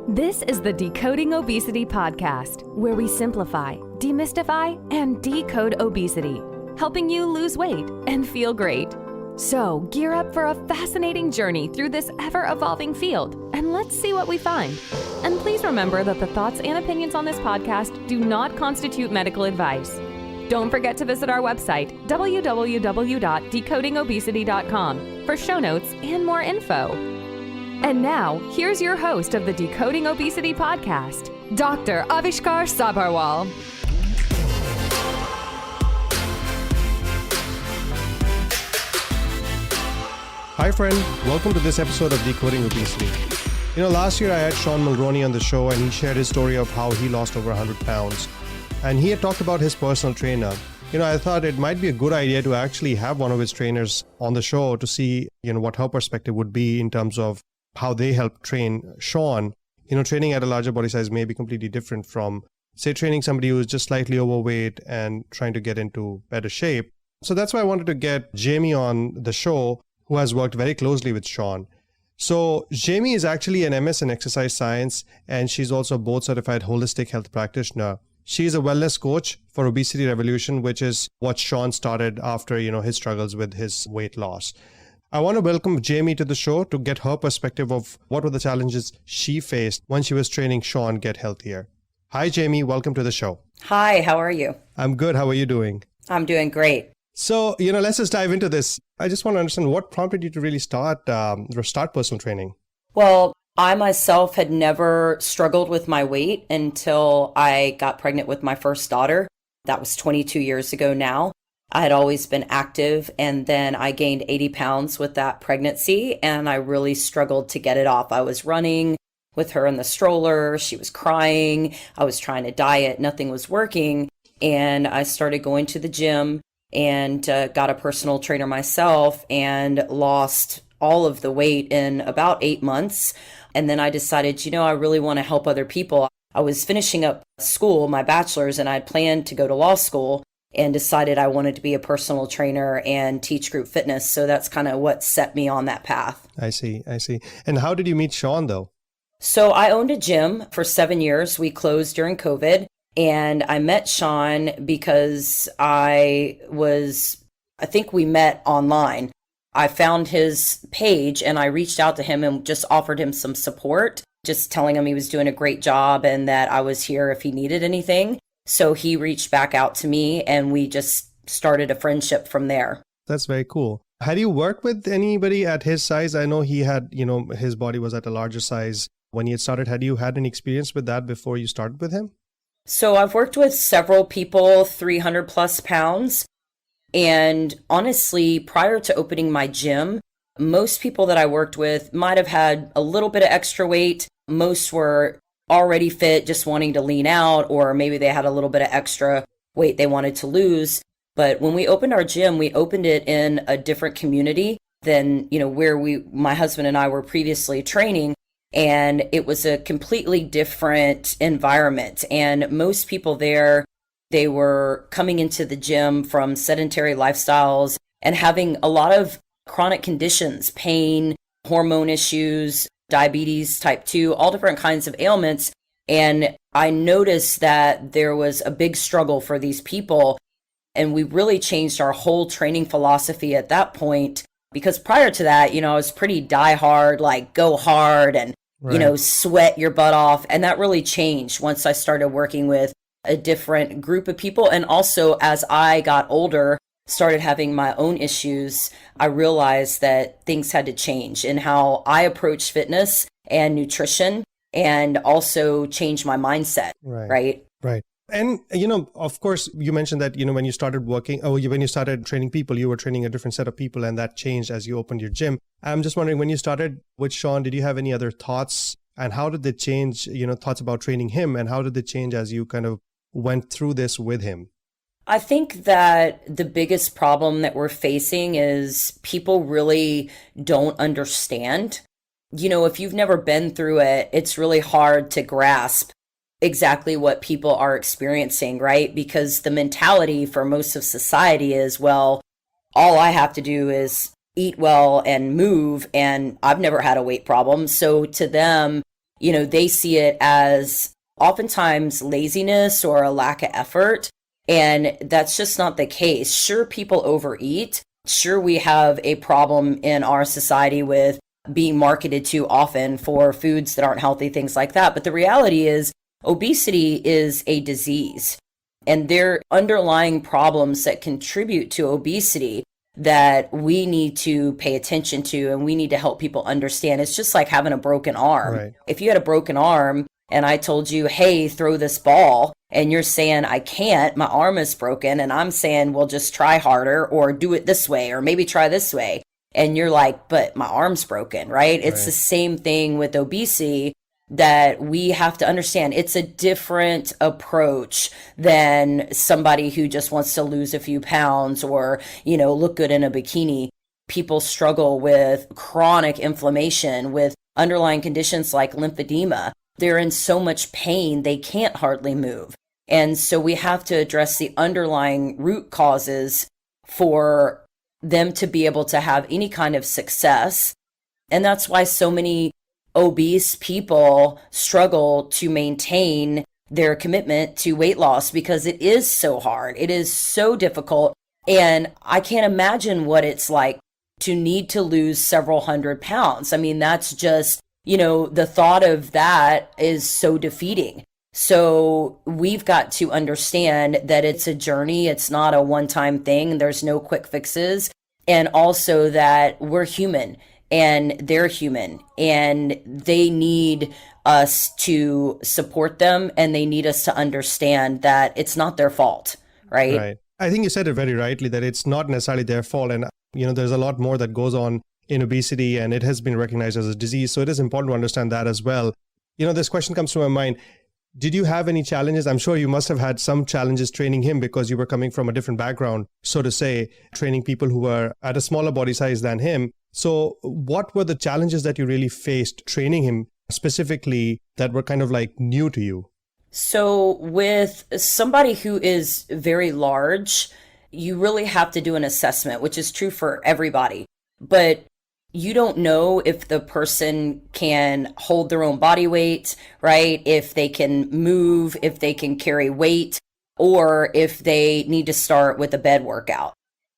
This is the Decoding Obesity podcast, where we simplify, demystify, and decode obesity, helping you lose weight and feel great. So gear up for a fascinating journey through this ever-evolving field, and let's see what we find. And please remember that the thoughts and opinions on this podcast do not constitute medical advice. Don't forget to visit our website, www.decodingobesity.com, for show notes and more info. And now, here's your host of the Decoding Obesity podcast, Dr. Avishkar Sabharwal. Hi friend, welcome to this episode of Decoding Obesity. Last year I had Sean Mulroney on the show and he shared his story of how he lost over 100 pounds. And he had talked about his personal trainer. I thought it might be a good idea to actually have one of his trainers on the show to see, what her perspective would be in terms of how they help train Sean. Training at a larger body size may be completely different from, say, training somebody who is just slightly overweight and trying to get into better shape. So that's why I wanted to get Jamie on the show, who has worked very closely with Sean. So Jamie is actually an MS in exercise science, and she's also a board-certified holistic health practitioner. She's a wellness coach for Obesity Revolution, which is what Sean started after, his struggles with his weight loss. I want to welcome Jamie to the show to get her perspective of what were the challenges she faced when she was training Sean get healthier. Hi, Jamie. Welcome to the show. Hi, how are you? I'm good. How are you doing? I'm doing great. So, let's just dive into this. I just want to understand what prompted you to really start personal training. Well, I myself had never struggled with my weight until I got pregnant with my first daughter. That was 22 years ago now. I had always been active, and then I gained 80 pounds with that pregnancy, and I really struggled to get it off. I was running with her in the stroller. She was crying. I was trying to diet. Nothing was working. And I started going to the gym and got a personal trainer myself and lost all of the weight in about 8 months. And then I decided, I really want to help other people. I was finishing up school, my bachelor's, and I had planned to go to law school and decided I wanted to be a personal trainer and teach group fitness. So that's kind of what set me on that path. I see. And how did you meet Sean, though? So I owned a gym for 7 years. We closed during COVID. And I met Sean because I think we met online. I found his page and I reached out to him and just offered him some support, just telling him he was doing a great job and that I was here if he needed anything. So he reached back out to me and we just started a friendship from there. That's very cool. Had you worked with anybody at his size? I know he had, his body was at a larger size when he had started. Had you had any experience with that before you started with him? So I've worked with several people, 300 plus pounds. And honestly, prior to opening my gym, most people that I worked with might have had a little bit of extra weight. Most were already fit, just wanting to lean out, or maybe they had a little bit of extra weight they wanted to lose. But when we opened our gym, we opened it in a different community than, where my husband and I were previously training. And it was a completely different environment. And most people there, they were coming into the gym from sedentary lifestyles and having a lot of chronic conditions, pain, hormone issues, diabetes type 2, all different kinds of ailments. And I noticed that there was a big struggle for these people. And we really changed our whole training philosophy at that point, because prior to that, I was pretty die hard, like go hard and right, sweat your butt off. And that really changed once I started working with a different group of people. And also, as I got older, started having my own issues, I realized that things had to change in how I approach fitness and nutrition, and also change my mindset. Right. And, of course, you mentioned that, when you started when you started training people, you were training a different set of people, and that changed as you opened your gym. I'm just wondering, when you started with Sean, did you have any other thoughts, and how did they change, thoughts about training him, and how did they change as you kind of went through this with him? I think that the biggest problem that we're facing is people really don't understand. If you've never been through it, it's really hard to grasp exactly what people are experiencing, right? Because the mentality for most of society is, well, all I have to do is eat well and move, and I've never had a weight problem. So to them, they see it as oftentimes laziness or a lack of effort. And that's just not the case. Sure, people overeat. Sure, we have a problem in our society with being marketed too often for foods that aren't healthy, things like that. But the reality is, obesity is a disease, and there are underlying problems that contribute to obesity that we need to pay attention to, and we need to help people understand. It's just like having a broken arm. Right. If you had a broken arm and I told you, hey, throw this ball, and you're saying, I can't, my arm is broken, and I'm saying, well, just try harder or do it this way, or maybe try this way. And you're like, but my arm's broken, right? It's the same thing with obesity, that we have to understand. It's a different approach than somebody who just wants to lose a few pounds or, look good in a bikini. People struggle with chronic inflammation, with underlying conditions like lymphedema. They're in so much pain, they can't hardly move. And so we have to address the underlying root causes for them to be able to have any kind of success. And that's why so many obese people struggle to maintain their commitment to weight loss, because it is so hard. It is so difficult. And I can't imagine what it's like to need to lose several hundred pounds. I mean, that's just, the thought of that is so defeating. So we've got to understand that it's a journey. It's not a one-time thing. There's no quick fixes. And also that we're human and they're human, and they need us to support them, and they need us to understand that it's not their fault, right? Right. I think you said it very rightly, that it's not necessarily their fault. And, there's a lot more that goes on in obesity, and it has been recognized as a disease. So it is important to understand that as well. This question comes to my mind. Did you have any challenges? I'm sure you must have had some challenges training him, because you were coming from a different background, so to say, training people who were at a smaller body size than him. So what were the challenges that you really faced training him specifically that were kind of like new to you? So with somebody who is very large, you really have to do an assessment, which is true for everybody. But you don't know if the person can hold their own body weight, right? If they can move, if they can carry weight, or if they need to start with a bed workout.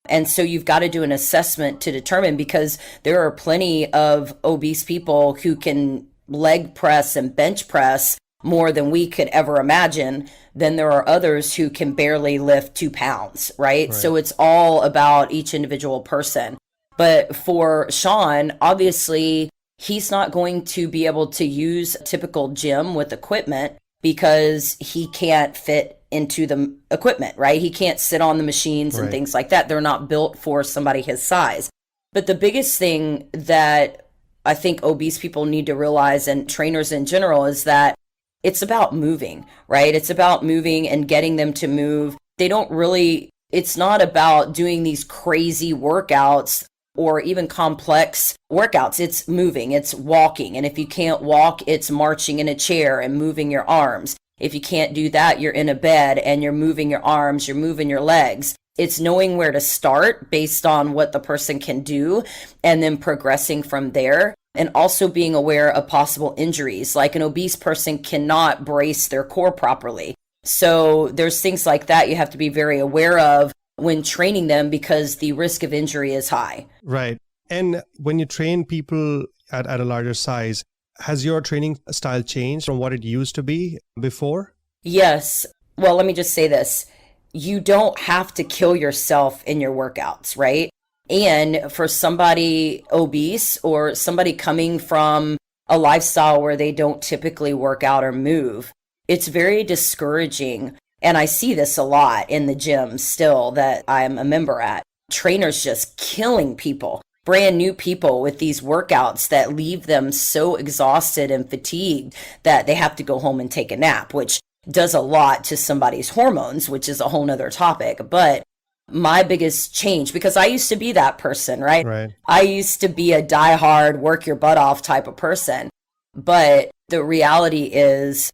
And so you've got to do an assessment to determine, because there are plenty of obese people who can leg press and bench press more than we could ever imagine. Then there are others who can barely lift 2 pounds, right? So it's all about each individual person. But for Sean, obviously, he's not going to be able to use a typical gym with equipment, because he can't fit into the equipment, right? He can't sit on the machines and things like that. They're not built for somebody his size. But the biggest thing that I think obese people need to realize, and trainers in general, is that it's about moving, right? It's about moving and getting them to move. It's not about doing these crazy workouts or even complex workouts. It's moving, it's walking. And if you can't walk, it's marching in a chair and moving your arms. If you can't do that, you're in a bed and you're moving your arms, you're moving your legs. It's knowing where to start based on what the person can do, and then progressing from there. And also being aware of possible injuries. Like an obese person cannot brace their core properly. So there's things like that you have to be very aware of when training them, because the risk of injury is high. Right. And when you train people at a larger size, has your training style changed from what it used to be before? Yes. Well, let me just say this. You don't have to kill yourself in your workouts, right? And for somebody obese or somebody coming from a lifestyle where they don't typically work out or move, it's very discouraging. And I see this a lot in the gym still that I'm a member at. Trainers just killing people, brand new people, with these workouts that leave them so exhausted and fatigued that they have to go home and take a nap, which does a lot to somebody's hormones, which is a whole nother topic. But my biggest change, because I used to be that person, right? I used to be a diehard, work your butt off type of person. But the reality is,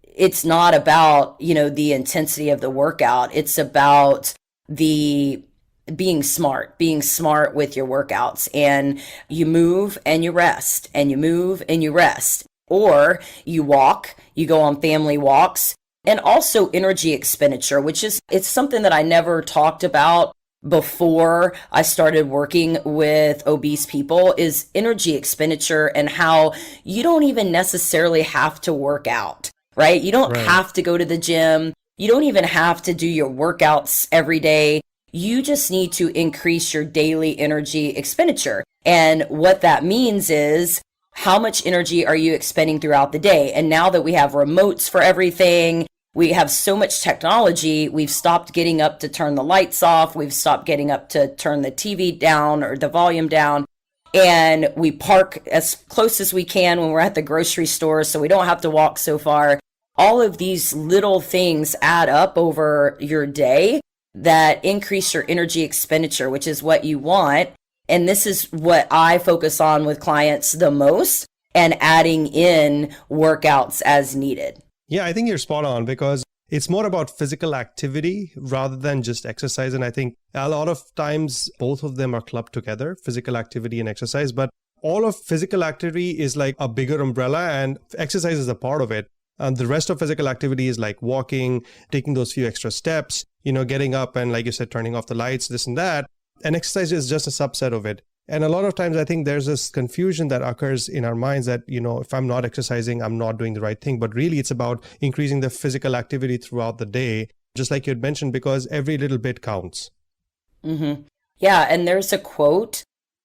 it's not about, the intensity of the workout. It's about the being smart with your workouts. And you move and you rest, and you move and you rest. or you walk, you go on family walks, and also energy expenditure, which is, it's something that I never talked about before I started working with obese people, is energy expenditure and how you don't even necessarily have to work out, right? You don't have to go to the gym. You don't even have to do your workouts every day. You just need to increase your daily energy expenditure. And what that means is, how much energy are you expending throughout the day? And now that we have remotes for everything, we have so much technology, we've stopped getting up to turn the lights off. We've stopped getting up to turn the TV down or the volume down. And we park as close as we can when we're at the grocery store so we don't have to walk so far. All of these little things add up over your day that increase your energy expenditure, which is what you want. And this is what I focus on with clients the most, and adding in workouts as needed. Yeah, I think you're spot on, because it's more about physical activity rather than just exercise. And I think a lot of times both of them are clubbed together, physical activity and exercise. But all of physical activity is like a bigger umbrella, and exercise is a part of it. And the rest of physical activity is like walking, taking those few extra steps, getting up and, like you said, turning off the lights, this and that. And exercise is just a subset of it. And a lot of times I think there's this confusion that occurs in our minds that, if I'm not exercising, I'm not doing the right thing. But really it's about increasing the physical activity throughout the day, just like you had mentioned, because every little bit counts. Mm-hmm. Yeah. And there's a quote,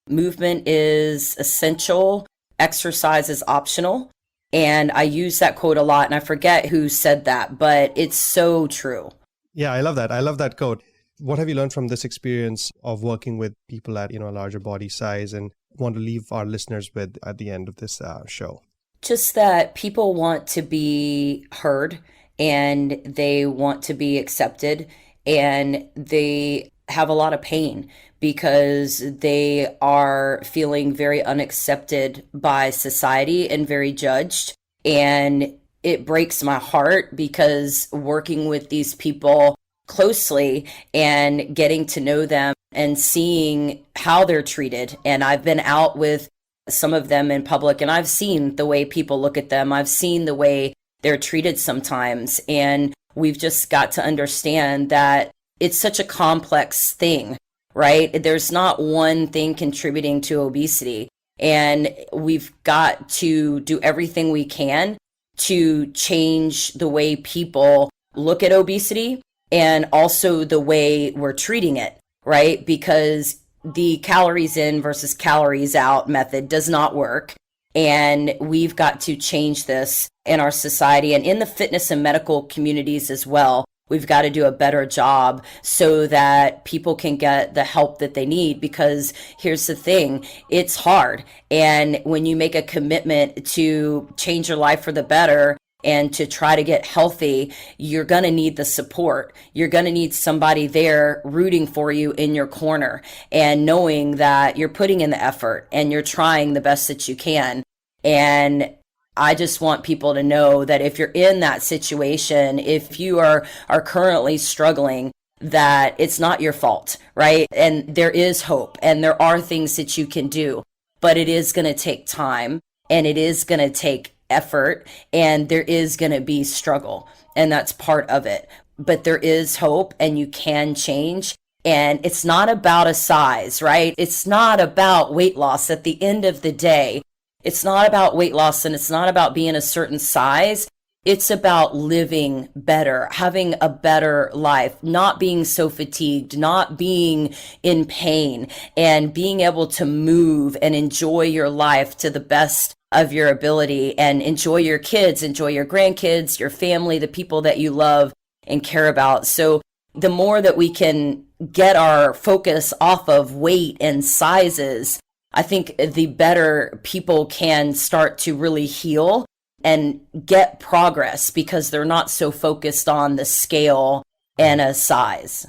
movement is essential, exercise is optional. And I use that quote a lot, and I forget who said that, but it's so true. Yeah, I love that. I love that quote. What have you learned from this experience of working with people at, a larger body size, and want to leave our listeners with at the end of this show? Just that people want to be heard, and they want to be accepted, and they have a lot of pain because they are feeling very unaccepted by society and very judged. And it breaks my heart, because working with these people closely and getting to know them and seeing how they're treated. And I've been out with some of them in public, and I've seen the way people look at them. I've seen the way they're treated sometimes. And we've just got to understand that it's such a complex thing, right? There's not one thing contributing to obesity. And we've got to do everything we can to change the way people look at obesity, and also the way we're treating it, right? Because the calories in versus calories out method does not work. And we've got to change this in our society and in the fitness and medical communities as well. We've got to do a better job so that people can get the help that they need, because here's the thing, it's hard. And when you make a commitment to change your life for the better and to try to get healthy, you're going to need the support. You're going to need somebody there rooting for you in your corner, and knowing that you're putting in the effort and you're trying the best that you can. And I just want people to know that if you're in that situation, if you are currently struggling, that it's not your fault, right? And there is hope, and there are things that you can do, but it is going to take time, and it is going to take effort, and there is going to be struggle, and that's part of it. But there is hope, and you can change. And it's not about a size, right? It's not about weight loss at the end of the day. It's not about weight loss, and it's not about being a certain size. It's about living better, having a better life, not being so fatigued, not being in pain, and being able to move and enjoy your life to the best of your ability, and enjoy your kids, enjoy your grandkids, your family, the people that you love and care about. So the more that we can get our focus off of weight and sizes, I think the better people can start to really heal and get progress, because they're not so focused on the scale and a size.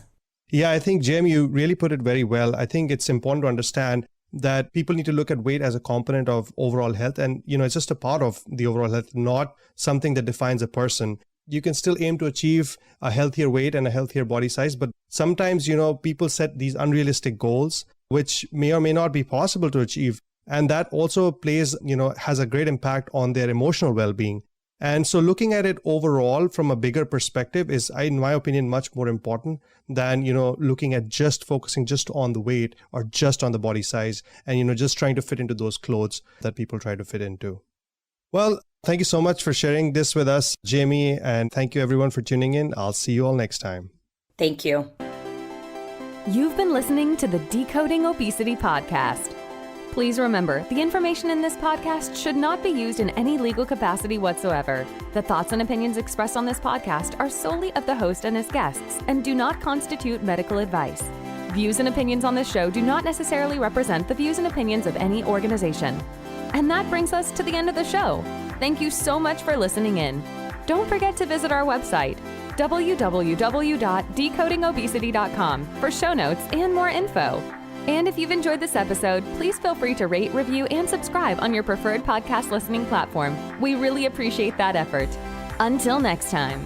Yeah, I think, Jim, you really put it very well. I think it's important to understand that people need to look at weight as a component of overall health. And, it's just a part of the overall health, not something that defines a person. You can still aim to achieve a healthier weight and a healthier body size. But sometimes, people set these unrealistic goals, which may or may not be possible to achieve. And that also plays, has a great impact on their emotional well-being. And so looking at it overall from a bigger perspective is, in my opinion, much more important than, looking at focusing just on the weight or just on the body size and, just trying to fit into those clothes that people try to fit into. Well, thank you so much for sharing this with us, Jamie, and thank you everyone for tuning in. I'll see you all next time. Thank you. You've been listening to the Decoding Obesity podcast. Please remember, the information in this podcast should not be used in any legal capacity whatsoever. The thoughts and opinions expressed on this podcast are solely of the host and his guests and do not constitute medical advice. Views and opinions on this show do not necessarily represent the views and opinions of any organization. And that brings us to the end of the show. Thank you so much for listening in. Don't forget to visit our website, www.decodingobesity.com, for show notes and more info. And if you've enjoyed this episode, please feel free to rate, review, and subscribe on your preferred podcast listening platform. We really appreciate that effort. Until next time.